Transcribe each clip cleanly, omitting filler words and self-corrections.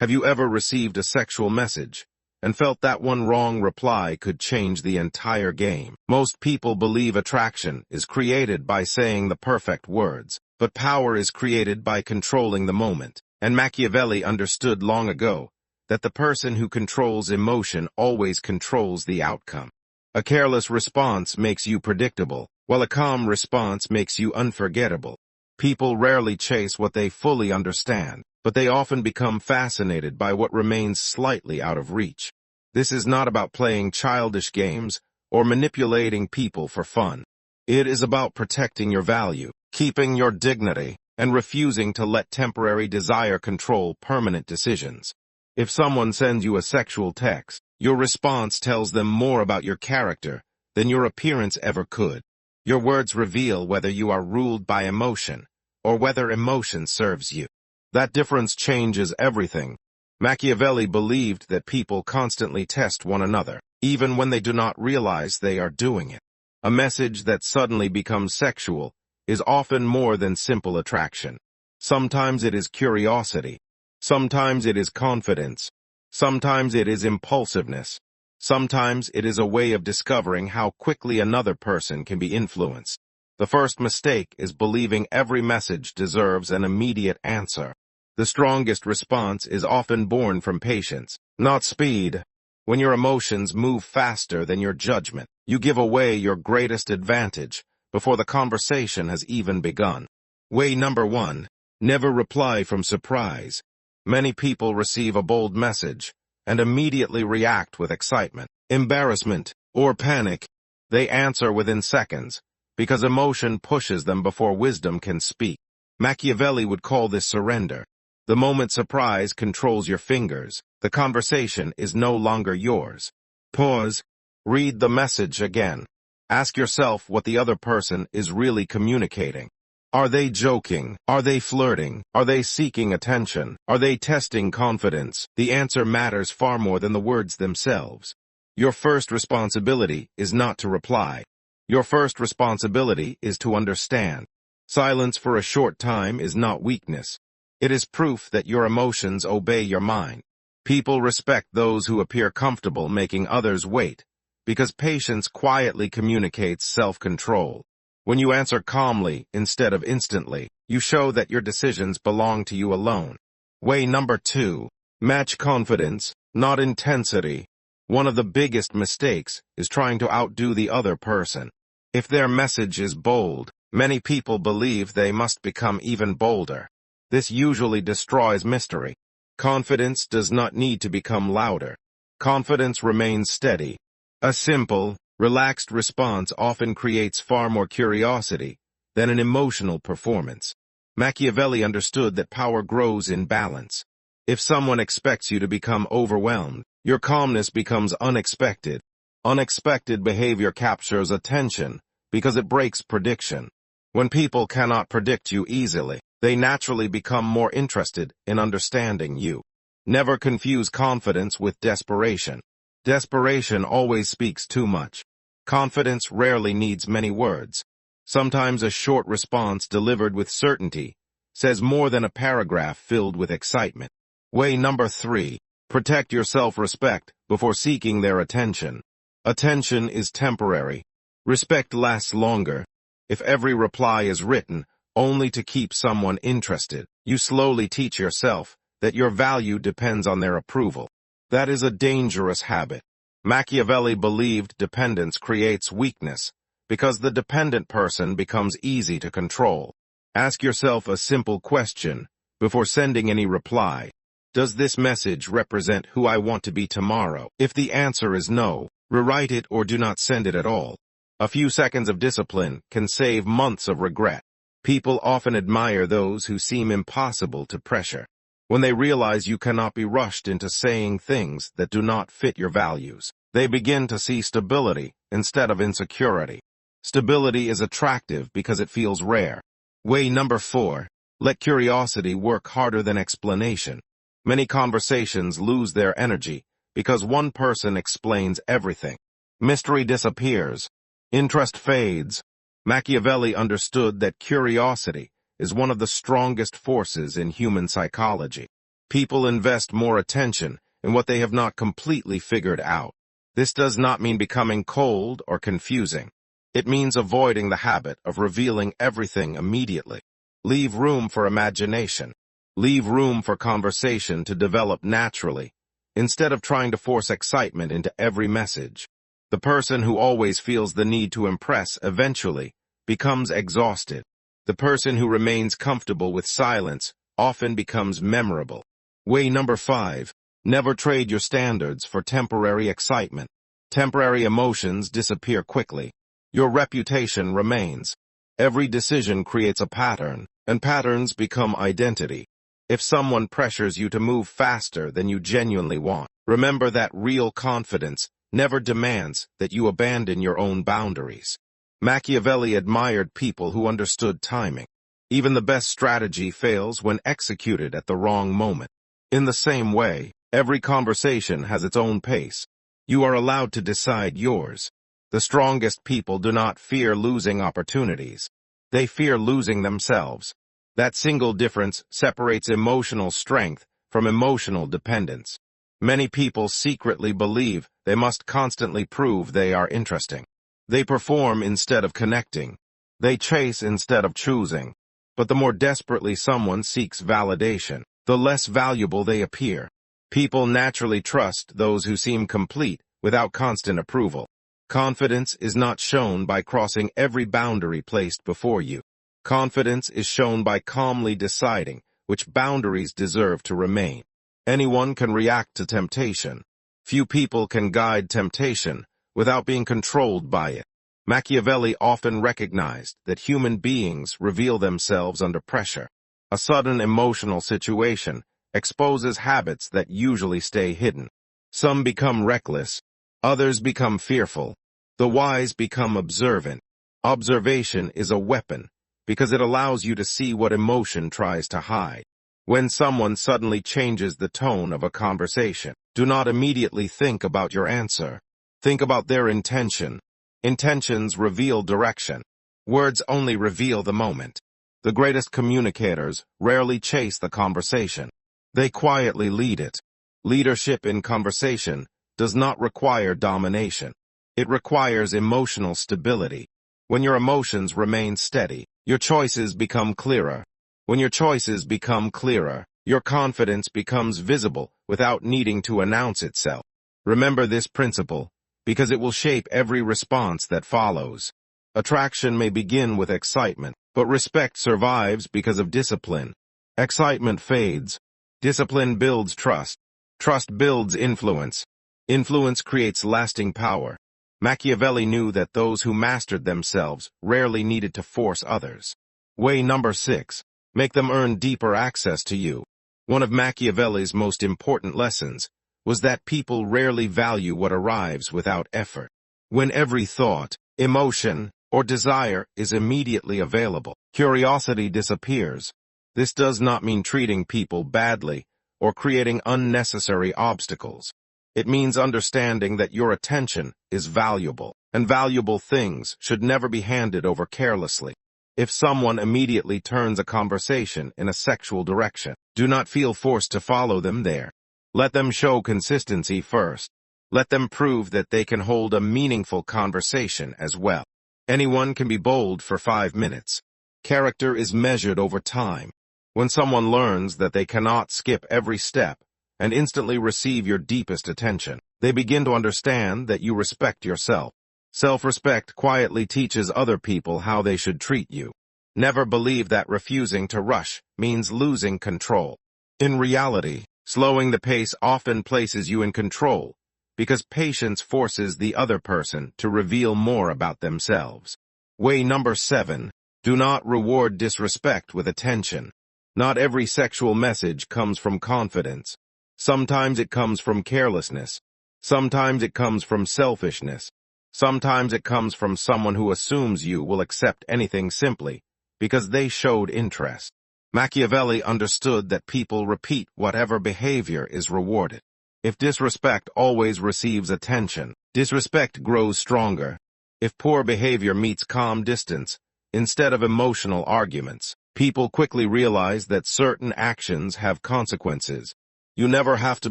Have you ever received a sexual message and felt that one wrong reply could change the entire game? Most people believe attraction is created by saying the perfect words, but power is created by controlling the moment. And Machiavelli understood long ago that the person who controls emotion always controls the outcome. A careless response makes you predictable, while a calm response makes you unforgettable. People rarely chase what they fully understand, but they often become fascinated by what remains slightly out of reach. This is not about playing childish games or manipulating people for fun. It is about protecting your value, keeping your dignity, and refusing to let temporary desire control permanent decisions. If someone sends you a sexual text, your response tells them more about your character than your appearance ever could. Your words reveal whether you are ruled by emotion or whether emotion serves you. That difference changes everything. Machiavelli believed that people constantly test one another, even when they do not realize they are doing it. A message that suddenly becomes sexual is often more than simple attraction. Sometimes it is curiosity. Sometimes it is confidence. Sometimes it is impulsiveness. Sometimes it is a way of discovering how quickly another person can be influenced. The first mistake is believing every message deserves an immediate answer. The strongest response is often born from patience, not speed. When your emotions move faster than your judgment, you give away your greatest advantage before the conversation has even begun. Way number 1. Never reply from surprise. Many people receive a bold message and immediately react with excitement, embarrassment, or panic. They answer within seconds because emotion pushes them before wisdom can speak. Machiavelli would call this surrender. The moment surprise controls your fingers, the conversation is no longer yours. Pause. Read the message again. Ask yourself what the other person is really communicating. Are they joking? Are they flirting? Are they seeking attention? Are they testing confidence? The answer matters far more than the words themselves. Your first responsibility is not to reply. Your first responsibility is to understand. Silence for a short time is not weakness. It is proof that your emotions obey your mind. People respect those who appear comfortable making others wait, because patience quietly communicates self-control. When you answer calmly instead of instantly, you show that your decisions belong to you alone. Way number 2. Match confidence, not intensity. One of the biggest mistakes is trying to outdo the other person. If their message is bold, many people believe they must become even bolder. This usually destroys mystery. Confidence does not need to become louder. Confidence remains steady. A simple, relaxed response often creates far more curiosity than an emotional performance. Machiavelli understood that power grows in balance. If someone expects you to become overwhelmed, your calmness becomes unexpected. Unexpected behavior captures attention because it breaks prediction. When people cannot predict you easily, they naturally become more interested in understanding you. Never confuse confidence with desperation. Desperation always speaks too much. Confidence rarely needs many words. Sometimes a short response delivered with certainty says more than a paragraph filled with excitement. Way number 3. Protect your self-respect before seeking their attention. Attention is temporary. Respect lasts longer. If every reply is written only to keep someone interested, you slowly teach yourself that your value depends on their approval. That is a dangerous habit. Machiavelli believed dependence creates weakness because the dependent person becomes easy to control. Ask yourself a simple question before sending any reply. Does this message represent who I want to be tomorrow? If the answer is no, rewrite it or do not send it at all. A few seconds of discipline can save months of regret. People often admire those who seem impossible to pressure. When they realize you cannot be rushed into saying things that do not fit your values, they begin to see stability instead of insecurity. Stability is attractive because it feels rare. Way number 4. Let curiosity work harder than explanation. Many conversations lose their energy because one person explains everything. Mystery disappears. Interest fades. Machiavelli understood that curiosity is one of the strongest forces in human psychology. People invest more attention in what they have not completely figured out. This does not mean becoming cold or confusing. It means avoiding the habit of revealing everything immediately. Leave room for imagination. Leave room for conversation to develop naturally, instead of trying to force excitement into every message. The person who always feels the need to impress eventually becomes exhausted. The person who remains comfortable with silence often becomes memorable. Way number 5. Never trade your standards for temporary excitement. Temporary emotions disappear quickly. Your reputation remains. Every decision creates a pattern, and patterns become identity. If someone pressures you to move faster than you genuinely want, remember that real confidence never demands that you abandon your own boundaries. Machiavelli admired people who understood timing. Even the best strategy fails when executed at the wrong moment. In the same way, every conversation has its own pace. You are allowed to decide yours. The strongest people do not fear losing opportunities. They fear losing themselves. That single difference separates emotional strength from emotional dependence. Many people secretly believe they must constantly prove they are interesting. They perform instead of connecting. They chase instead of choosing. But the more desperately someone seeks validation, the less valuable they appear. People naturally trust those who seem complete without constant approval. Confidence is not shown by crossing every boundary placed before you. Confidence is shown by calmly deciding which boundaries deserve to remain. Anyone can react to temptation. Few people can guide temptation without being controlled by it. Machiavelli often recognized that human beings reveal themselves under pressure. A sudden emotional situation exposes habits that usually stay hidden. Some become reckless. Others become fearful. The wise become observant. Observation is a weapon because it allows you to see what emotion tries to hide. When someone suddenly changes the tone of a conversation, do not immediately think about your answer. Think about their intention. Intentions reveal direction. Words only reveal the moment. The greatest communicators rarely chase the conversation. They quietly lead it. Leadership in conversation does not require domination. It requires emotional stability. When your emotions remain steady, your choices become clearer. When your choices become clearer, your confidence becomes visible without needing to announce itself. Remember this principle, because it will shape every response that follows. Attraction may begin with excitement, but respect survives because of discipline. Excitement fades. Discipline builds trust. Trust builds influence. Influence creates lasting power. Machiavelli knew that those who mastered themselves rarely needed to force others. Way number 6. Make them earn deeper access to you. One of Machiavelli's most important lessons was that people rarely value what arrives without effort. When every thought, emotion, or desire is immediately available, curiosity disappears. This does not mean treating people badly or creating unnecessary obstacles. It means understanding that your attention is valuable, and valuable things should never be handed over carelessly. If someone immediately turns a conversation in a sexual direction, do not feel forced to follow them there. Let them show consistency first. Let them prove that they can hold a meaningful conversation as well. Anyone can be bold for 5 minutes. Character is measured over time. When someone learns that they cannot skip every step and instantly receive your deepest attention, they begin to understand that you respect yourself. Self-respect quietly teaches other people how they should treat you. Never believe that refusing to rush means losing control. In reality, slowing the pace often places you in control, because patience forces the other person to reveal more about themselves. Way number 7. Do not reward disrespect with attention. Not every sexual message comes from confidence. Sometimes it comes from carelessness. Sometimes it comes from selfishness. Sometimes it comes from someone who assumes you will accept anything simply because they showed interest. Machiavelli understood that people repeat whatever behavior is rewarded. If disrespect always receives attention, disrespect grows stronger. If poor behavior meets calm distance, instead of emotional arguments, people quickly realize that certain actions have consequences. You never have to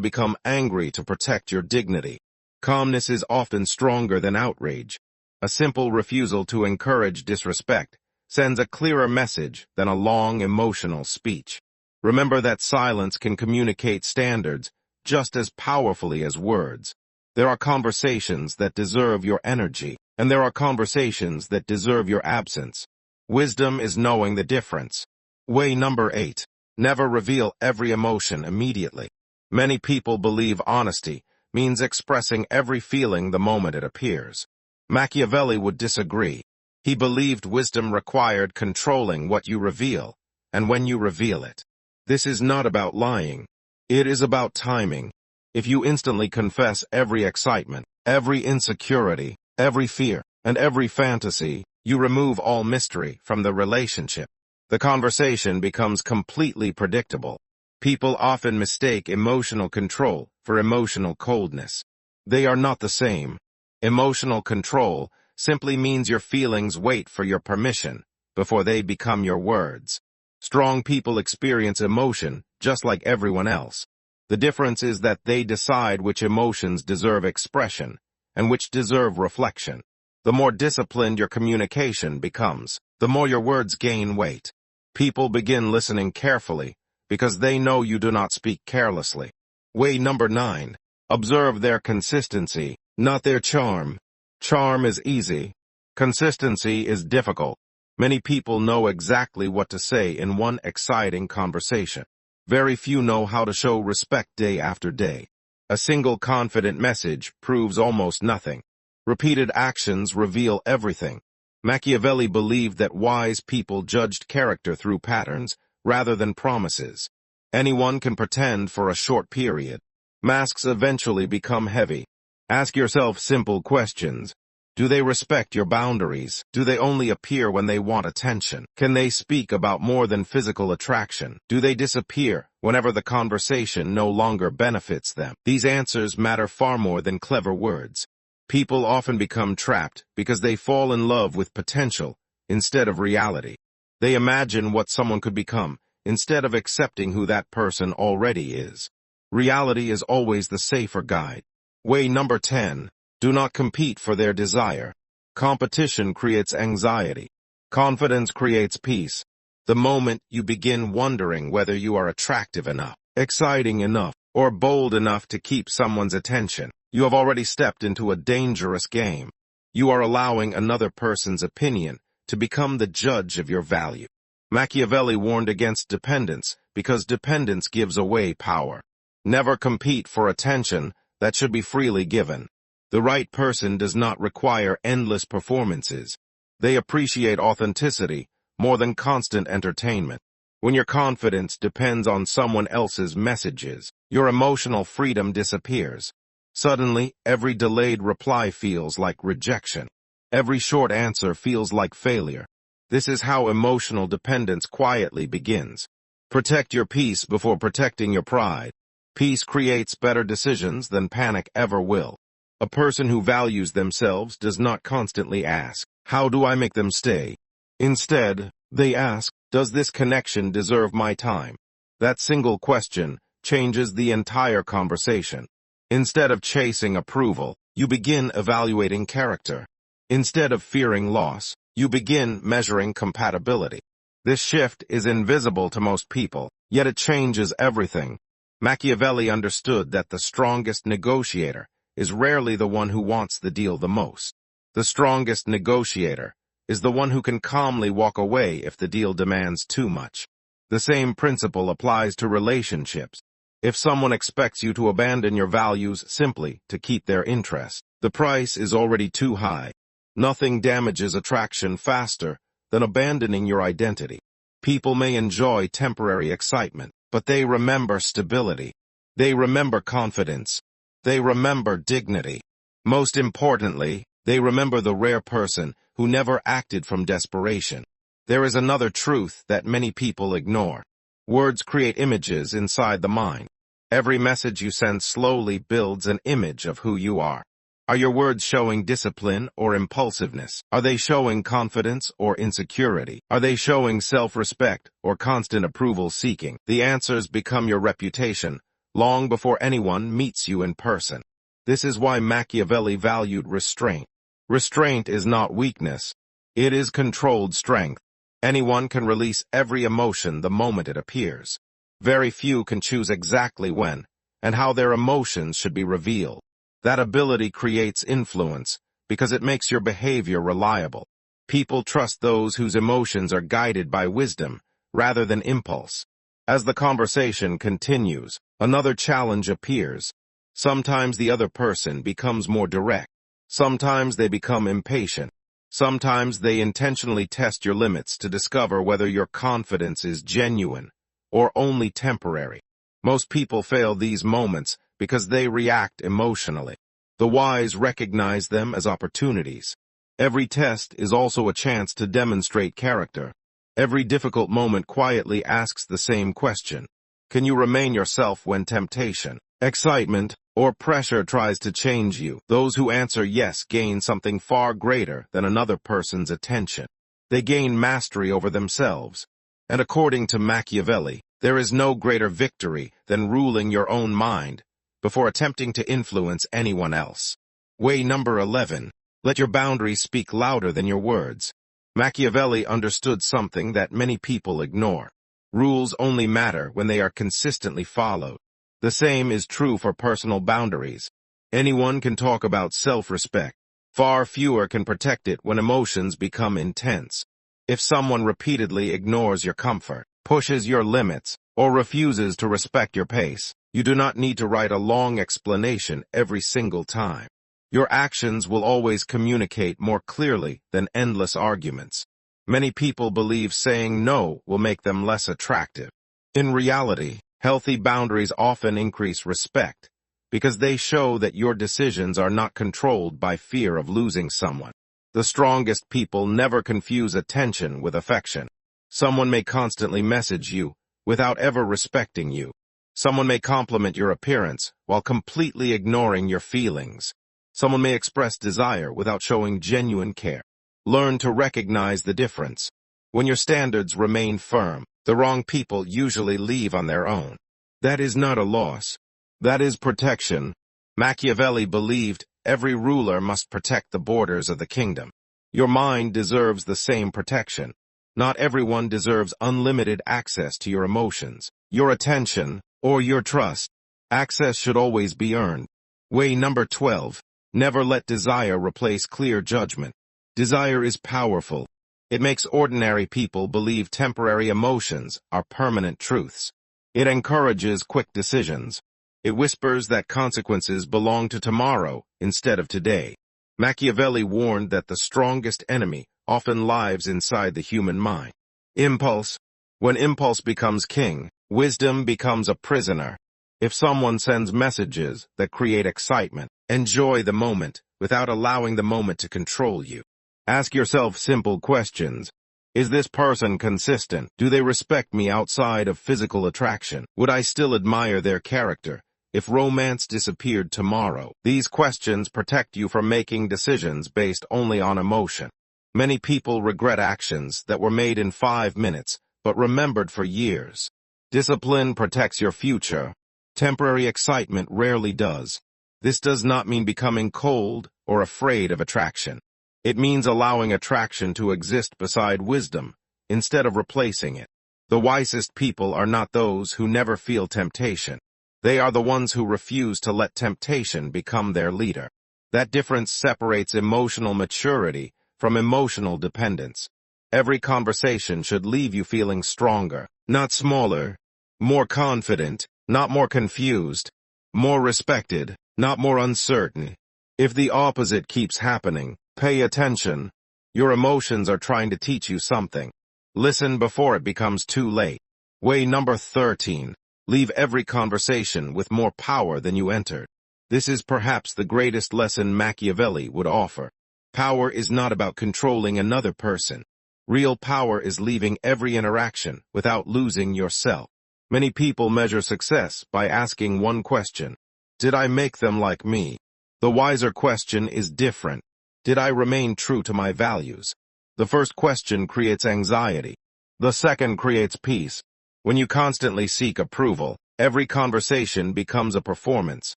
become angry to protect your dignity. Calmness is often stronger than outrage. A simple refusal to encourage disrespect sends a clearer message than a long emotional speech. Remember that silence can communicate standards just as powerfully as words. There are conversations that deserve your energy, and there are conversations that deserve your absence. Wisdom is knowing the difference. Way number 8. Never reveal every emotion immediately. Many people believe honesty means expressing every feeling the moment it appears. Machiavelli would disagree. He believed wisdom required controlling what you reveal, and when you reveal it. This is not about lying. It is about timing. If you instantly confess every excitement, every insecurity, every fear, and every fantasy, you remove all mystery from the relationship. The conversation becomes completely predictable. People often mistake emotional control for emotional coldness. They are not the same. Emotional control simply means your feelings wait for your permission before they become your words. Strong people experience emotion just like everyone else. The difference is that they decide which emotions deserve expression and which deserve reflection. The more disciplined your communication becomes, the more your words gain weight. People begin listening carefully because they know you do not speak carelessly. Way number 9. Observe their consistency, not their charm. Charm is easy. Consistency is difficult. Many people know exactly what to say in one exciting conversation. Very few know how to show respect day after day. A single confident message proves almost nothing. Repeated actions reveal everything. Machiavelli believed that wise people judged character through patterns rather than promises. Anyone can pretend for a short period. Masks eventually become heavy. Ask yourself simple questions. Do they respect your boundaries? Do they only appear when they want attention? Can they speak about more than physical attraction? Do they disappear whenever the conversation no longer benefits them? These answers matter far more than clever words. People often become trapped because they fall in love with potential instead of reality. They imagine what someone could become instead of accepting who that person already is. Reality is always the safer guide. Way number 10. Do not compete for their desire. Competition creates anxiety. Confidence creates peace. The moment you begin wondering whether you are attractive enough, exciting enough, or bold enough to keep someone's attention, you have already stepped into a dangerous game. You are allowing another person's opinion to become the judge of your value. Machiavelli warned against dependence because dependence gives away power. Never compete for attention that should be freely given. The right person does not require endless performances. They appreciate authenticity more than constant entertainment. When your confidence depends on someone else's messages, your emotional freedom disappears. Suddenly, every delayed reply feels like rejection. Every short answer feels like failure. This is how emotional dependence quietly begins. Protect your peace before protecting your pride. Peace creates better decisions than panic ever will. A person who values themselves does not constantly ask, "How do I make them stay?" Instead, they ask, "Does this connection deserve my time?" That single question changes the entire conversation. Instead of chasing approval, you begin evaluating character. Instead of fearing loss, you begin measuring compatibility. This shift is invisible to most people, yet it changes everything. Machiavelli understood that the strongest negotiator is rarely the one who wants the deal the most. The strongest negotiator is the one who can calmly walk away if the deal demands too much. The same principle applies to relationships. If someone expects you to abandon your values simply to keep their interest, the price is already too high. Nothing damages attraction faster than abandoning your identity. People may enjoy temporary excitement, but they remember stability. They remember confidence. They remember dignity. Most importantly, they remember the rare person who never acted from desperation. There is another truth that many people ignore. Words create images inside the mind. Every message you send slowly builds an image of who you are. Are your words showing discipline or impulsiveness? Are they showing confidence or insecurity? Are they showing self-respect or constant approval seeking? The answers become your reputation long before anyone meets you in person. This is why Machiavelli valued restraint. Restraint is not weakness. It is controlled strength. Anyone can release every emotion the moment it appears. Very few can choose exactly when and how their emotions should be revealed. That ability creates influence because it makes your behavior reliable. People trust those whose emotions are guided by wisdom rather than impulse. As the conversation continues, another challenge appears. Sometimes the other person becomes more direct. Sometimes they become impatient. Sometimes they intentionally test your limits to discover whether your confidence is genuine or only temporary. Most people fail these moments because they react emotionally. The wise recognize them as opportunities. Every test is also a chance to demonstrate character. Every difficult moment quietly asks the same question. Can you remain yourself when temptation, excitement, or pressure tries to change you? Those who answer yes gain something far greater than another person's attention. They gain mastery over themselves. And according to Machiavelli, there is no greater victory than ruling your own mind before attempting to influence anyone else. Way number 11. Let your boundaries speak louder than your words. Machiavelli understood something that many people ignore. Rules only matter when they are consistently followed. The same is true for personal boundaries. Anyone can talk about self-respect. Far fewer can protect it when emotions become intense. If someone repeatedly ignores your comfort, pushes your limits, or refuses to respect your pace, you do not need to write a long explanation every single time. Your actions will always communicate more clearly than endless arguments. Many people believe saying no will make them less attractive. In reality, healthy boundaries often increase respect because they show that your decisions are not controlled by fear of losing someone. The strongest people never confuse attention with affection. Someone may constantly message you without ever respecting you. Someone may compliment your appearance while completely ignoring your feelings. Someone may express desire without showing genuine care. Learn to recognize the difference. When your standards remain firm, the wrong people usually leave on their own. That is not a loss. That is protection. Machiavelli believed every ruler must protect the borders of the kingdom. Your mind deserves the same protection. Not everyone deserves unlimited access to your emotions, your attention, or your trust. Access should always be earned. Way number 12. Never let desire replace clear judgment. Desire is powerful. It makes ordinary people believe temporary emotions are permanent truths. It encourages quick decisions. It whispers that consequences belong to tomorrow instead of today. Machiavelli warned that the strongest enemy often lives inside the human mind. Impulse. When impulse becomes king, wisdom becomes a prisoner. If someone sends messages that create excitement, enjoy the moment without allowing the moment to control you. Ask yourself simple questions. Is this person consistent? Do they respect me outside of physical attraction? Would I still admire their character if romance disappeared tomorrow? These questions protect you from making decisions based only on emotion. Many people regret actions that were made in 5 minutes, but remembered for years. Discipline protects your future. Temporary excitement rarely does. This does not mean becoming cold or afraid of attraction. It means allowing attraction to exist beside wisdom, instead of replacing it. The wisest people are not those who never feel temptation. They are the ones who refuse to let temptation become their leader. That difference separates emotional maturity from emotional dependence. Every conversation should leave you feeling stronger, not smaller, more confident, not more confused, more respected, not more uncertain. If the opposite keeps happening, pay attention. Your emotions are trying to teach you something. Listen before it becomes too late. Way number 13. Leave every conversation with more power than you entered. This is perhaps the greatest lesson Machiavelli would offer. Power is not about controlling another person. Real power is leaving every interaction without losing yourself. Many people measure success by asking one question. Did I make them like me? The wiser question is different. Did I remain true to my values? The first question creates anxiety. The second creates peace. When you constantly seek approval, Every conversation becomes a performance.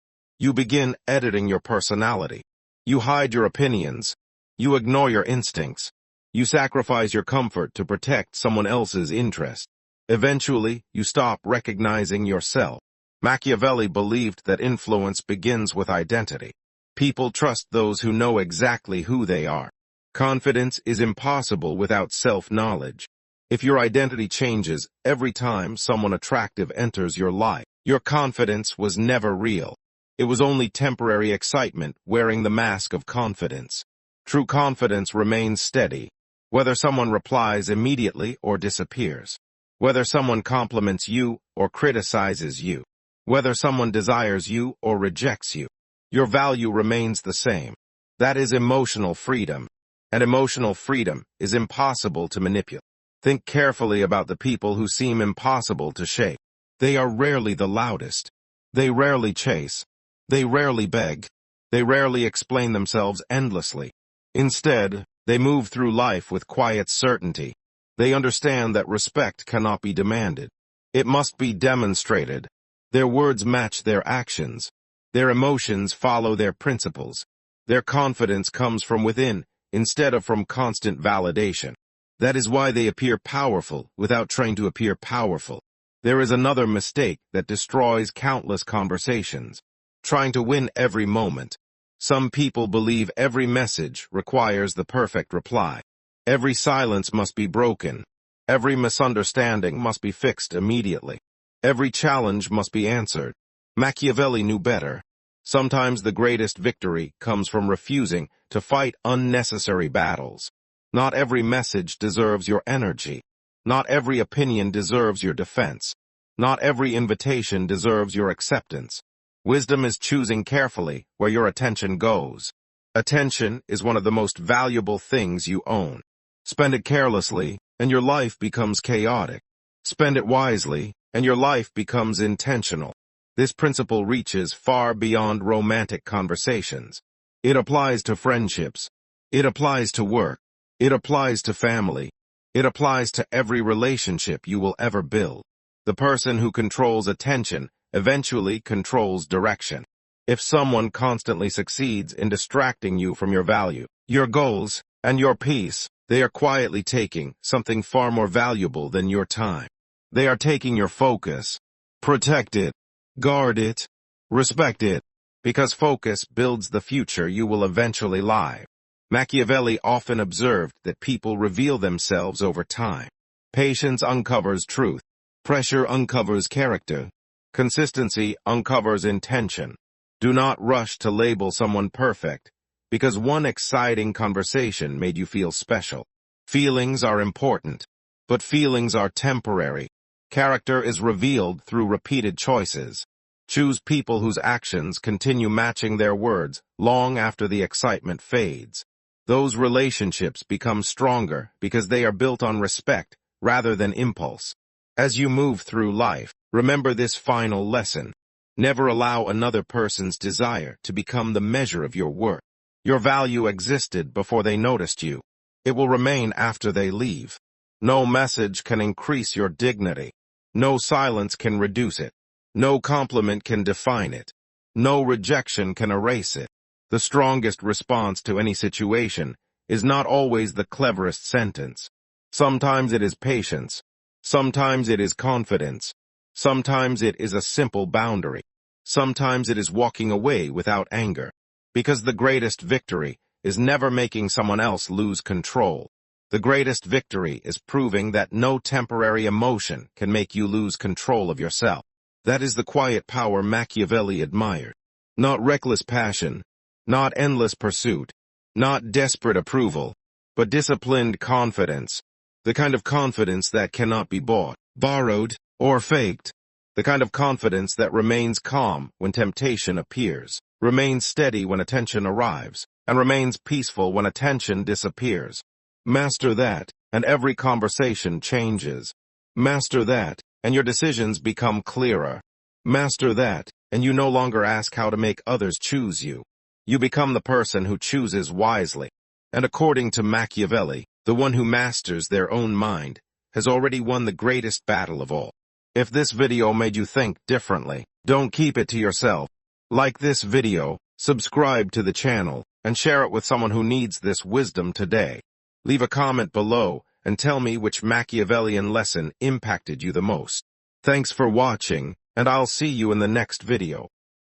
You begin editing your personality. You hide your opinions. You ignore your instincts. You sacrifice your comfort to protect someone else's interest. Eventually, you stop recognizing yourself. Machiavelli believed that influence begins with identity. People trust those who know exactly who they are. Confidence is impossible without self-knowledge. If your identity changes every time someone attractive enters your life, your confidence was never real. It was only temporary excitement wearing the mask of confidence. True confidence remains steady, whether someone replies immediately or disappears, whether someone compliments you or criticizes you, whether someone desires you or rejects you. Your value remains the same. That is emotional freedom, and emotional freedom is impossible to manipulate. Think carefully about the people who seem impossible to shake. They are rarely the loudest. They rarely chase. They rarely beg. They rarely explain themselves endlessly. Instead, they move through life with quiet certainty. They understand that respect cannot be demanded. It must be demonstrated. Their words match their actions. Their emotions follow their principles. Their confidence comes from within, instead of from constant validation. That is why they appear powerful without trying to appear powerful. There is another mistake that destroys countless conversations: trying to win every moment. Some people believe every message requires the perfect reply. Every silence must be broken. Every misunderstanding must be fixed immediately. Every challenge must be answered. Machiavelli knew better. Sometimes the greatest victory comes from refusing to fight unnecessary battles. Not every message deserves your energy. Not every opinion deserves your defense. Not every invitation deserves your acceptance. Wisdom is choosing carefully where your attention goes. Attention is one of the most valuable things you own. Spend it carelessly, and your life becomes chaotic. Spend it wisely, and your life becomes intentional. This principle reaches far beyond romantic conversations. It applies to friendships. It applies to work. It applies to family. It applies to every relationship you will ever build. The person who controls attention eventually controls direction. If someone constantly succeeds in distracting you from your value, your goals, and your peace, they are quietly taking something far more valuable than your time. They are taking your focus. Protect it. Guard it. Respect it. Because focus builds the future you will eventually live. Machiavelli often observed that people reveal themselves over time. Patience uncovers truth. Pressure uncovers character. Consistency uncovers intention. Do not rush to label someone perfect, because one exciting conversation made you feel special. Feelings are important, but feelings are temporary. Character is revealed through repeated choices. Choose people whose actions continue matching their words long after the excitement fades. Those relationships become stronger because they are built on respect rather than impulse. As you move through life, remember this final lesson. Never allow another person's desire to become the measure of your worth. Your value existed before they noticed you. It will remain after they leave. No message can increase your dignity. No silence can reduce it. No compliment can define it. No rejection can erase it. The strongest response to any situation is not always the cleverest sentence. Sometimes it is patience. Sometimes it is confidence. Sometimes it is a simple boundary. Sometimes it is walking away without anger. Because the greatest victory is never making someone else lose control. The greatest victory is proving that no temporary emotion can make you lose control of yourself. That is the quiet power Machiavelli admired. Not reckless passion, not endless pursuit, not desperate approval, but disciplined confidence. The kind of confidence that cannot be bought, borrowed, or faked. The kind of confidence that remains calm when temptation appears, remains steady when attention arrives, and remains peaceful when attention disappears. Master that, and every conversation changes. Master that, and your decisions become clearer. Master that, and you no longer ask how to make others choose you. You become the person who chooses wisely. And according to Machiavelli, the one who masters their own mind has already won the greatest battle of all. If this video made you think differently, don't keep it to yourself. Like this video, subscribe to the channel, and share it with someone who needs this wisdom today. Leave a comment below and tell me which Machiavellian lesson impacted you the most. Thanks for watching, and I'll see you in the next video.